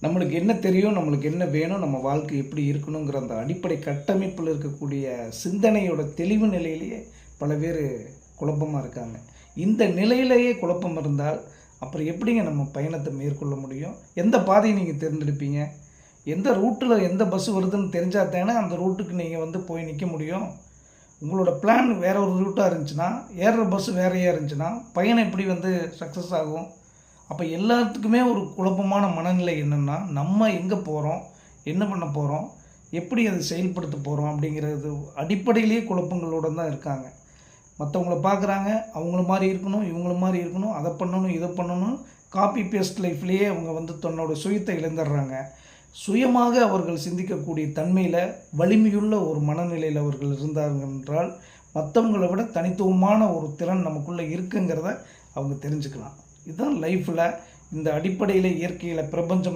நம்மளுக்கு என்ன தெரியும், நம்மளுக்கு என்ன வேணும், நம்ம வாழ்க்கை எப்படி இருக்கணுங்கிற அந்த அடிப்படை கட்டமைப்பில் இருக்கக்கூடிய சிந்தனையோட தெளிவு நிலையிலேயே பல பேர் குழப்பமாக இருக்காங்க. இந்த நிலையிலேயே குழப்பம் இருந்தால் அப்புறம் எப்படிங்க நம்ம பயணத்தை மேற்கொள்ள முடியும்? எந்த பாதையை நீங்கள் தேர்ந்தெடுப்பீங்க? எந்த ரூட்டில் எந்த பஸ் வருதுன்னு தெரிஞ்சால் தானே அந்த ரூட்டுக்கு நீங்கள் போய் நிற்க முடியும். உங்களோட பிளான் வேறு ஒரு ரூட்டாக இருந்துச்சுன்னா, ஏறுற பஸ் வேறையாக இருந்துச்சுன்னா பயணம் எப்படி சக்ஸஸ் ஆகும்? அப்போ எல்லாத்துக்குமே ஒரு குழப்பமான மனநிலை என்னென்னா, நம்ம எங்கே போகிறோம், என்ன பண்ண போகிறோம், எப்படி அதை செயல்படுத்த போகிறோம் அப்படிங்கிறது அடிப்படையிலேயே குழப்பங்களோடு தான் இருக்காங்க. மற்றவங்கள பார்க்குறாங்க, அவங்கள மாதிரி இருக்கணும், இவங்கள மாதிரி இருக்கணும், அதை பண்ணணும், இதை பண்ணணும், காப்பி பேஸ்ட் லைஃப்லேயே அவங்க தன்னோட சுயத்தை இழந்துடுறாங்க. சுயமாக அவர்கள் சிந்திக்கக்கூடிய தன்மையில் வலிமையுள்ள ஒரு மனநிலையில் அவர்கள் இருந்தார்கள் என்றால் மற்றவங்களை விட தனித்துவமான ஒரு திறன் நமக்குள்ளே இருக்குங்கிறத அவங்க தெரிஞ்சுக்கலாம். இதுதான் லைஃப்பில் இந்த அடிப்படையில் இயற்கையில் பிரபஞ்சம்